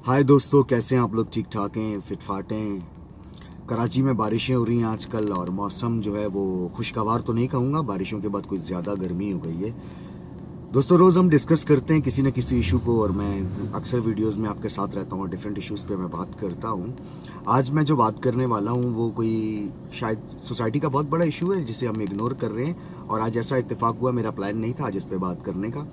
हाय दोस्तों, कैसे हैं आप लोग? ठीक ठाक हैं, फिट फाट हैं। कराची में बारिशें हो रही हैं आजकल और मौसम जो है वो खुशगवार तो नहीं कहूँगा, बारिशों के बाद कुछ ज़्यादा गर्मी हो गई है। दोस्तों, रोज़ हम डिस्कस करते हैं किसी न किसी इशू को और मैं अक्सर वीडियोस में आपके साथ रहता हूँ और डिफरेंट इश्यूज़ पे मैं बात करता हूँ। आज मैं जो बात करने वाला हूँ वो कोई शायद सोसाइटी का बहुत बड़ा इशू है जिसे हम इग्नोर कर रहे हैं और आज ऐसा इत्तेफाक हुआ, मेरा प्लान नहीं था आज इस पे बात करने का,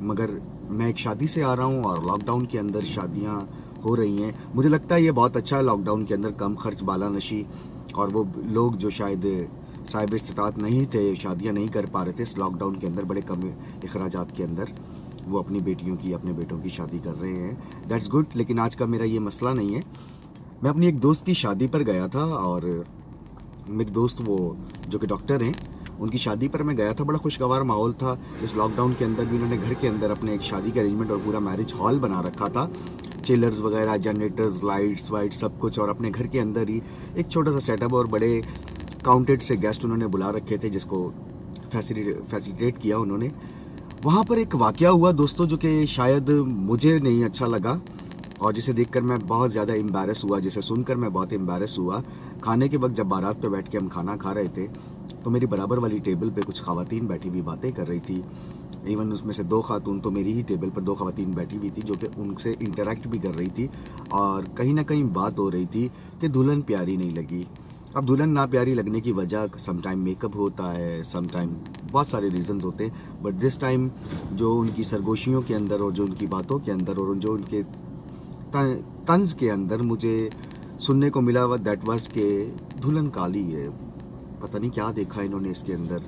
मगर मैं एक शादी से आ रहा हूँ और लॉकडाउन के अंदर शादियाँ हो रही हैं। मुझे लगता है ये बहुत अच्छा है, लॉकडाउन के अंदर कम खर्च बाला नशी और वो लोग जो शायद साहिब इस्तिताअत नहीं थे, शादियाँ नहीं कर पा रहे थे इस लॉकडाउन के अंदर, बड़े कम अखराजात के अंदर वो अपनी बेटियों की, अपने बेटों की शादी कर रहे हैं। That's good. लेकिन आज का मेरा ये मसला नहीं है। मैं अपनी एक दोस्त की शादी पर गया था और मेरे दोस्त वो जो कि डॉक्टर हैं, उनकी शादी पर मैं गया था। बड़ा खुशगवार माहौल था। इस लॉकडाउन के अंदर भी उन्होंने घर के अंदर अपने एक शादी का अरेंजमेंट और पूरा मैरिज हॉल बना रखा था, चिलर्स वगैरह, जनरेटर्स, लाइट्स वाइट सब कुछ, और अपने घर के अंदर ही एक छोटा सा सेटअप और बड़े काउंटेड से गेस्ट उन्होंने बुला रखे थे जिसको फैसिलिटेट किया उन्होंने। वहाँ पर एक वाकया हुआ दोस्तों जो कि शायद मुझे नहीं अच्छा लगा और जिसे देखकर मैं बहुत ज़्यादा एम्बैरस हुआ, जिसे सुनकर मैं बहुत एम्बैरस हुआ। खाने के वक्त जब बारात पे बैठ के हम खाना खा रहे थे तो मेरी बराबर वाली टेबल पे कुछ ख़वातीन बैठी हुई बातें कर रही थी। इवन उसमें से दो खातून तो मेरी ही टेबल पर दो ख़वातीन बैठी हुई थी जो कि उनसे इंटरेक्ट भी कर रही थी और कहीं ना कहीं बात हो रही थी कि दुल्हन प्यारी नहीं लगी। अब दुल्हन ना प्यारी लगने की वजह समटाइम मेकअप होता है, समटाइम बहुत सारे रीज़न्स होते हैं, बट दिस टाइम जो उनकी सरगोशियों के अंदर और जो उनकी बातों के अंदर और जो उनके तंज के अंदर मुझे सुनने को मिला हुआ दैट वाज के दुल्हन काली है। पता नहीं क्या देखा इन्होंने इसके अंदर,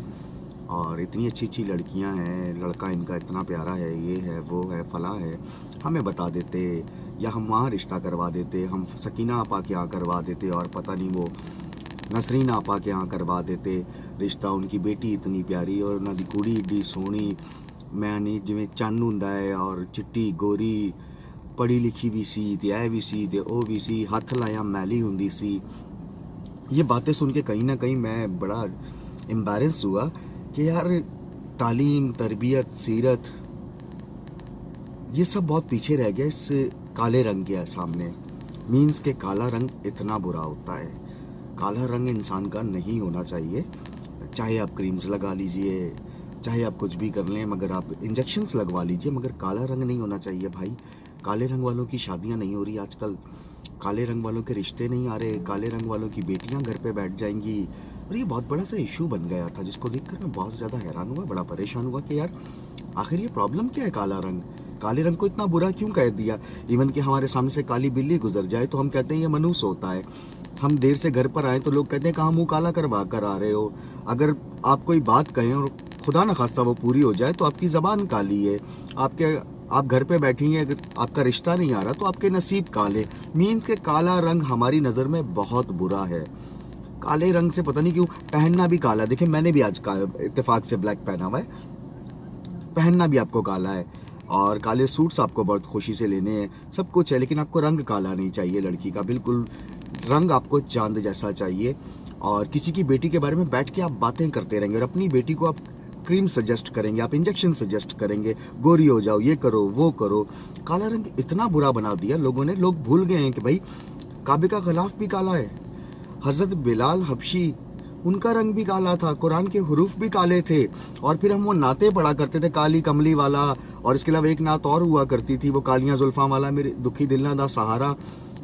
और इतनी अच्छी अच्छी लड़कियां हैं, लड़का इनका इतना प्यारा है, ये है, वो है, फला है, हमें बता देते या हम वहाँ रिश्ता करवा देते, हम सकीना आपा के यहाँ करवा देते और पता नहीं वो नसरीन आपा के यहाँ करवा देते रिश्ता। उनकी बेटी इतनी प्यारी और उन्होंने कुड़ी इड्डी सोहनी, मैंने जिमें चन्न हुंदा है और चिट्टी गोरी, पढ़ी लिखी भी सी, ऐ भी सी ते ओ भी सी, हथ लाया मैली हुंदी सी। ये बातें सुन के कहीं ना कहीं मैं बड़ा एम्बैरेस हुआ कि यार तालीम, तरबियत, सीरत, ये सब बहुत पीछे रह गया इस काले रंग के सामने। मीन्स के काला रंग इतना बुरा होता है। काला रंग इंसान का नहीं होना चाहिए। चाहे आप क्रीम्स लगा लीजिए, चाहे आप कुछ भी कर लें, मगर आप इंजेक्शन्स लगवा लीजिए, मगर काला रंग नहीं होना चाहिए भाई। काले रंग वालों की शादियां नहीं हो रही आजकल, काले रंग वालों के रिश्ते नहीं आ रहे, काले रंग वालों की बेटियां घर पे बैठ जाएंगी। और ये बहुत बड़ा सा इशू बन गया था जिसको देखकर मैं बहुत ज़्यादा हैरान हुआ, बड़ा परेशान हुआ कि यार आखिर ये प्रॉब्लम क्या है? काला रंग, काले रंग को इतना बुरा क्यों कह दिया? इवन कि हमारे सामने से काली बिल्ली गुजर जाए तो हम कहते हैं ये मनूस होता है। हम देर से घर पर आए तो लोग कहते हैं कहाँ मुँह काला करवा कर आ रहे हो। अगर आप कोई बात कहें और खुदा न खास्ता वो पूरी हो जाए तो आपकी ज़बान काली है। आप घर पे बैठी हैं, अगर आपका रिश्ता नहीं आ रहा तो आपके नसीब काले। मीन्स के काला रंग हमारी नज़र में बहुत बुरा है। काले रंग से पता नहीं क्यों पहनना भी काला। देखिए, मैंने भी आज का इत्तेफाक से ब्लैक पहना हुआ है, पहनना भी आपको काला है और काले सूट्स आपको बहुत खुशी से लेने हैं, सब कुछ है, लेकिन आपको रंग काला नहीं चाहिए लड़की का। बिल्कुल रंग आपको चांद जैसा चाहिए। और किसी की बेटी के बारे में बैठ के आप बातें करते रहेंगे और अपनी बेटी को आप क्रीम सजेस्ट करेंगे, आप इंजेक्शन सजेस्ट करेंगे, गोरी हो जाओ, ये करो, वो करो। काला रंग इतना बुरा बना दिया लोगों ने, लोग भूल गए हैं कि भाई काबे का गिलाफ भी काला है। हज़रत बिलाल हबशी, उनका रंग भी काला था, कुरान के हुरूफ भी काले थे। और फिर हम वो नाते पढ़ा करते थे, काली कमली वाला, और इसके अलावा एक नात और हुआ करती थी, वो कालियां जुल्फां वाला मेरे दुखी दिल ना दा सहारा।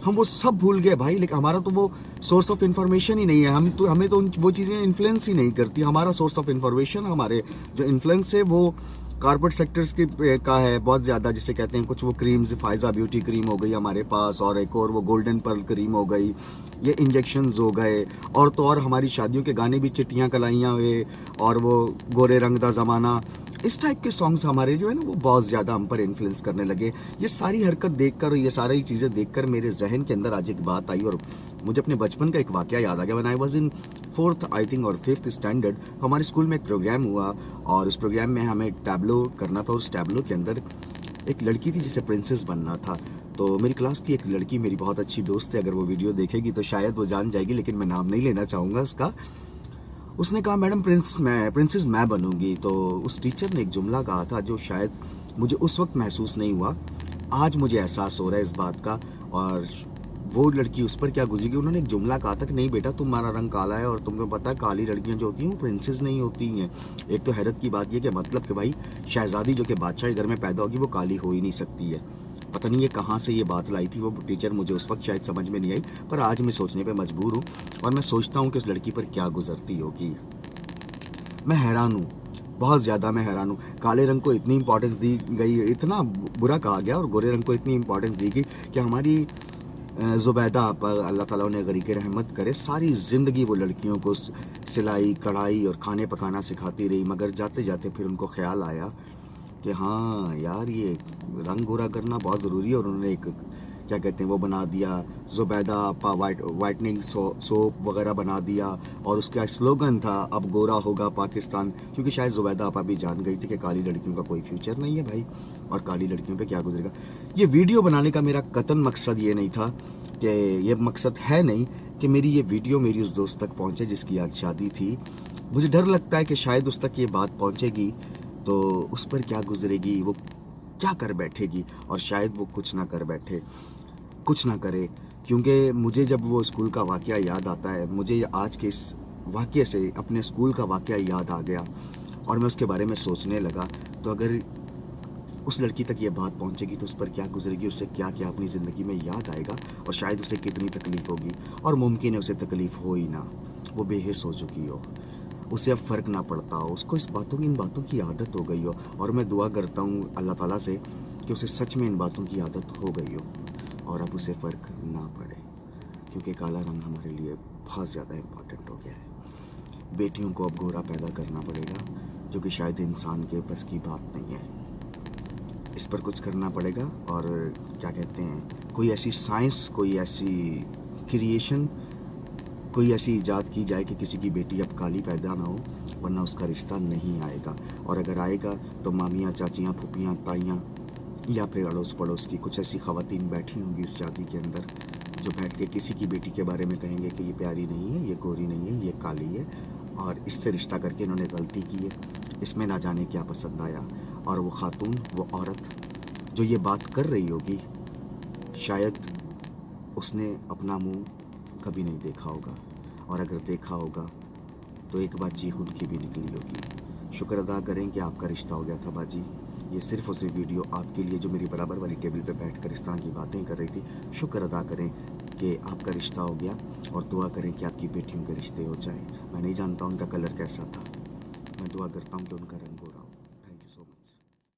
हम वो सब भूल गए भाई। लेकिन हमारा तो वो सोर्स ऑफ इन्फॉर्मेशन ही नहीं है। हमें तो वो चीज़ें इन्फ्लुएंस ही नहीं करती। हमारा सोर्स ऑफ इन्फॉर्मेशन, हमारे जो इन्फ्लुएंस है वो कॉर्पोरेट सेक्टर्स का है बहुत ज़्यादा, जिसे कहते हैं कुछ वो क्रीम्स, फायज़ा ब्यूटी क्रीम हो गई हमारे पास, और एक और वो गोल्डन पर्ल क्रीम हो गई, ये इंजेक्शंस हो गए। और तो और हमारी शादियों के गाने भी चिट्टियाँ कलाइयाँ हुए और वो गोरे रंग दा ज़माना, इस टाइप के सॉन्ग्स हमारे जो है ना वो बहुत ज़्यादा हम पर इन्फ्लुएंस करने लगे। ये सारी हरकत देखकर और ये सारी चीज़ें देखकर मेरे जहन के अंदर आज एक बात आई और मुझे अपने बचपन का एक वाकया याद आ गया। When I was in 4th I think और 5th स्टैंडर्ड, हमारे स्कूल में एक प्रोग्राम हुआ और उस प्रोग्राम में हमें टैबलो करना था और उस टैबलो के अंदर एक लड़की थी जिसे प्रिंसेस बनना था। तो मेरी क्लास की एक लड़की, मेरी बहुत अच्छी दोस्त है, अगर वो वीडियो देखेगी तो शायद वो जान जाएगी, लेकिन मैं नाम नहीं लेना चाहूँगा उसका। उसने कहा मैडम प्रिंसेस मैं बनूंगी। तो उस टीचर ने एक जुमला कहा था जो शायद मुझे उस वक्त महसूस नहीं हुआ, آج مجھے احساس ہو رہا ہے اس بات کا. اور وہ لڑکی اس پر کیا گزری گئی. انہوں نے ایک جملہ کہا تھا کہ نہیں بیٹا تمہارا رنگ کالا ہے اور تم کو پتا ہے کالی لڑکیاں جو ہوتی ہیں وہ پرنسز نہیں ہوتی ہیں. ایک تو حیرت کی بات یہ کہ مطلب کہ بھائی شہزادی جو کہ بادشاہ کے گھر میں پیدا ہوگی وہ کالی ہو ہی نہیں سکتی ہے. پتہ نہیں یہ کہاں سے یہ بات لائی تھی وہ ٹیچر, مجھے اس وقت شاید سمجھ میں نہیں آئی, پر آج میں سوچنے پہ مجبور ہوں اور میں سوچتا ہوں کہ اس لڑکی پر کیا گزرتی ہوگی. میں حیران ہوں, بہت زیادہ میں حیران ہوں. کالے رنگ کو اتنی امپورٹنس دی گئی, اتنا برا کہا گیا, اور گورے رنگ کو اتنی امپورٹنس دی گئی کہ ہماری زبیدہ آپا اللہ تعالیٰ انہیں غریق رحمت کرے, ساری زندگی وہ لڑکیوں کو سلائی کڑھائی اور کھانے پکانا سکھاتی رہی. مگر جاتے جاتے پھر ان کو خیال آیا کہ ہاں یار یہ رنگ گورا کرنا بہت ضروری ہے, اور انہوں نے ایک کیا کہتے ہیں وہ بنا دیا زبیدہ آپا وائٹننگ سوپ وغیرہ بنا دیا, اور اس کا سلوگن تھا اب گورا ہوگا پاکستان, کیونکہ شاید زبیدہ آپا بھی جان گئی تھی کہ کالی لڑکیوں کا کوئی فیوچر نہیں ہے بھائی, اور کالی لڑکیوں پہ کیا گزرے گا. یہ ویڈیو بنانے کا میرا قطعاً مقصد یہ نہیں تھا, کہ یہ مقصد ہے نہیں کہ میری یہ ویڈیو میری اس دوست تک پہنچے جس کی آج شادی تھی. مجھے ڈر لگتا ہے کہ شاید اس تک یہ بات پہنچے گی تو اس پر کیا گزرے گی, وہ کیا کر بیٹھے گی, اور شاید وہ کچھ نہ کر بیٹھے, کچھ نہ کرے. کیونکہ مجھے جب وہ اسکول کا واقعہ یاد آتا ہے, مجھے آج کے اس واقعے سے اپنے اسکول کا واقعہ یاد آ گیا اور میں اس کے بارے میں سوچنے لگا. تو اگر اس لڑکی تک یہ بات پہنچے گی تو اس پر کیا گزرے گی, اس سے کیا کیا اپنی زندگی میں یاد آئے گا, اور شاید اسے کتنی تکلیف ہوگی, اور ممکن ہے اسے تکلیف ہو ہی نہ, وہ بے حس ہو چکی ہو, اسے اب فرق نہ پڑتا ہو, اس کو ان باتوں کی عادت ہو گئی ہو. اور میں دعا کرتا ہوں اللہ تعالیٰ سے کہ اسے سچ میں ان باتوں کی عادت ہو گئی ہو اور اب اسے فرق نہ پڑے, کیونکہ کالا رنگ ہمارے لیے بہت زیادہ امپورٹنٹ ہو گیا ہے. بیٹیوں کو اب گورا پیدا کرنا پڑے گا, جو کہ شاید انسان کے بس کی بات نہیں ہے. اس پر کچھ کرنا پڑے گا, اور کیا کہتے ہیں کوئی ایسی سائنس, کوئی ایسی کریشن, کوئی ایسی ایجاد کی جائے کہ کسی کی بیٹی اب کالی پیدا نہ ہو, ورنہ اس کا رشتہ نہیں آئے گا. اور اگر آئے گا تو مامیاں, چاچیاں, پھوپھیاں, تائیاں یا پھر اڑوس پڑوس کی کچھ ایسی خواتین بیٹھی ہوں گی اس شادی کے اندر, جو بیٹھ کے کسی کی بیٹی کے بارے میں کہیں گے کہ یہ پیاری نہیں ہے, یہ گوری نہیں ہے, یہ کالی ہے, اور اس سے رشتہ کر کے انہوں نے غلطی کی ہے, اس میں نہ جانے کیا پسند آیا. اور وہ خاتون, وہ عورت جو یہ بات کر رہی ہوگی, شاید اس نے اپنا منہ کبھی نہیں دیکھا ہوگا, اور اگر دیکھا ہوگا تو ایک بار چیخ ان کی بھی نکلی ہوگی. شکر ادا کریں کہ آپ کا رشتہ ہو گیا تھا باجی. یہ صرف اور صرف ویڈیو آپ کے لیے جو میری برابر والی ٹیبل پہ بیٹھ کر اس طرح کی باتیں کر رہی تھی. شکر ادا کریں کہ آپ کا رشتہ ہو گیا, اور دعا کریں کہ آپ کی بیٹیوں کے رشتے ہو جائیں. میں نہیں جانتا ان کا کلر کیسا تھا, میں دعا کرتا ہوں کہ ان کا رنگ ہو.